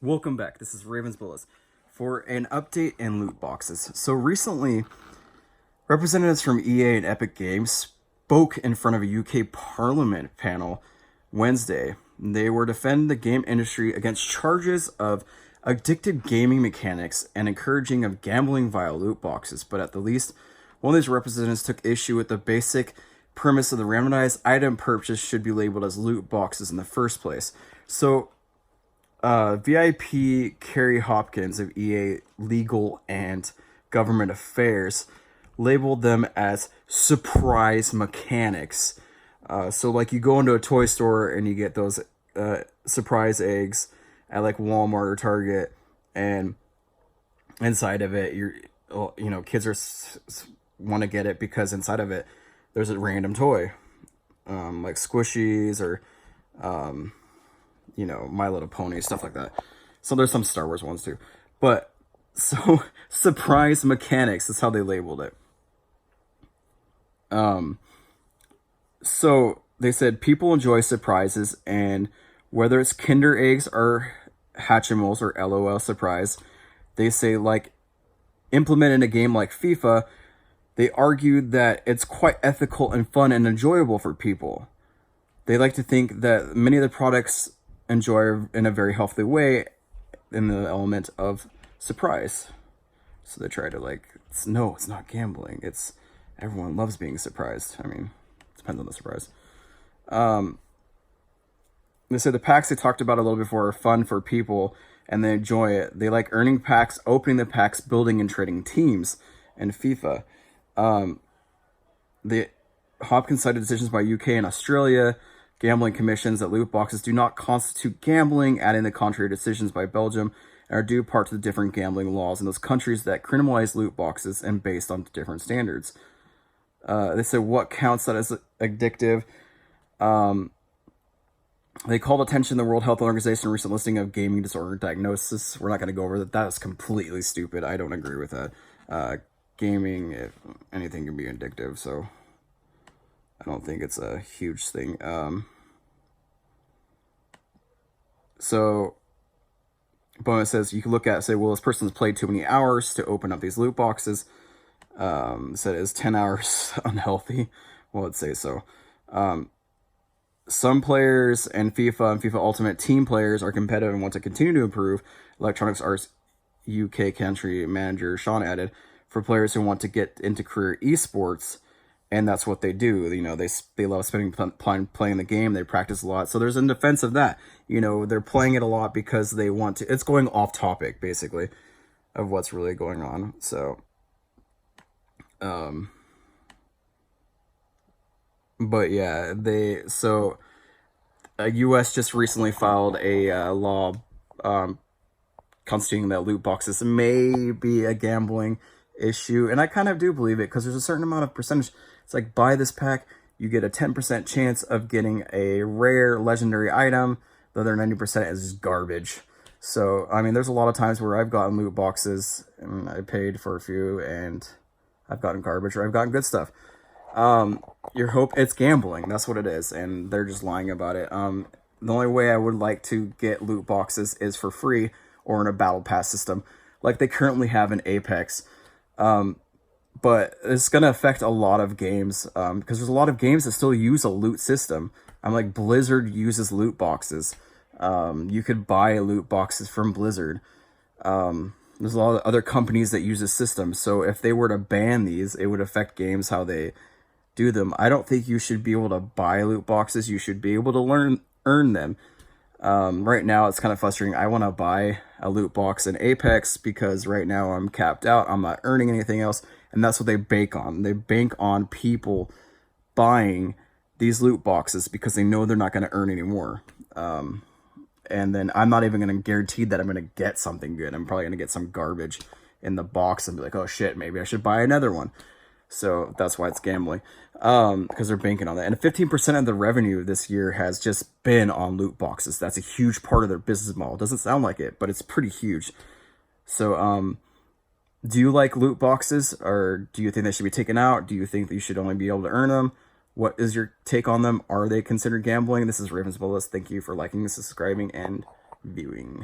Welcome back. This is Ravens Bullets for an update in loot boxes. So recently, representatives from EA and Epic Games spoke in front of a UK Parliament panel Wednesday. They were defending the game industry against charges of addictive gaming mechanics and encouraging of gambling via loot boxes. But at the least, one of these representatives took issue with the basic premise of the randomized item purchase should be labeled as loot boxes in the first place. So VIP Kerry Hopkins of EA Legal and Government Affairs labeled them as surprise mechanics. So like you go into a toy store and you get those surprise eggs at like Walmart or Target, and inside of it kids want to get it because inside of it there's a random toy, like squishies or My Little Pony, stuff like that. So there's some Star Wars ones too. But so surprise mechanics is how they labeled it. So they said people enjoy surprises, and whether it's Kinder eggs or Hatchimals or LOL surprise, they say like implemented in a game like FIFA, they argued that it's quite ethical and fun and enjoyable for people. They like to think that many of the products enjoy in a very healthy way in the element of surprise. So they try to it's not gambling. Everyone loves being surprised. I mean, it depends on the surprise. They said the packs they talked about a little before are fun for people and they enjoy it. They like earning packs, opening the packs, building and trading teams in FIFA. The Hopkins cited decisions by UK and Australia gambling commissions that loot boxes do not constitute gambling, adding the contrary decisions by Belgium and are due part to the different gambling laws in those countries that criminalize loot boxes and based on different standards. They said what counts that as addictive. They called attention to the World Health Organization recent listing of gaming disorder diagnosis. We're not going to go over that. That is completely stupid. I don't agree with that. Gaming, if anything, can be addictive, so I don't think it's a huge thing. So Bonus says you can look at say, well, this person's played too many hours to open up these loot boxes. Said is 10 hours unhealthy? Well, let's say so. Some players and FIFA Ultimate Team players are competitive and want to continue to improve. Electronics Arts UK country manager Sean added, for players who want to get into career esports, and that's what they do. They love spending playing the game. They practice a lot. So there's in defense of that. They're playing it a lot because they want to. It's going off topic basically of what's really going on. So, but yeah, U.S. just recently filed a law constituting that loot boxes may be a gambling issue, and I kind of do believe it because there's a certain amount of percentage. It's like buy this pack, you get a 10% chance of getting a rare legendary item. The other 90% is just garbage. So I mean, there's a lot of times where I've gotten loot boxes and I paid for a few, and I've gotten garbage or I've gotten good stuff. It's gambling. That's what it is, and they're just lying about it. The only way I would like to get loot boxes is for free or in a battle pass system, like they currently have in Apex. But it's going to affect a lot of games, because there's a lot of games that still use a loot system. Like Blizzard uses loot boxes. You could buy loot boxes from Blizzard. There's a lot of other companies that use this system. So if they were to ban these, it would affect games how they do them. I don't think you should be able to buy loot boxes. You should be able to earn them. Right now it's kind of frustrating. I want to buy a loot box in Apex because right now I'm capped out. I'm not earning anything else. And that's what they bank on. They bank on people buying these loot boxes because they know they're not going to earn any more. And then I'm not even going to guarantee that I'm going to get something good. I'm probably going to get some garbage in the box and be like, oh shit, maybe I should buy another one. So that's why it's gambling, because they're banking on that. And 15% of the revenue this year has just been on loot boxes. That's a huge part of their business model. It doesn't sound like it, but it's pretty huge. So, do you like loot boxes, or do you think they should be taken out? Do you think that you should only be able to earn them? What is your take on them? Are they considered gambling? This is Ravens Bullets. Thank you for liking, subscribing, and viewing.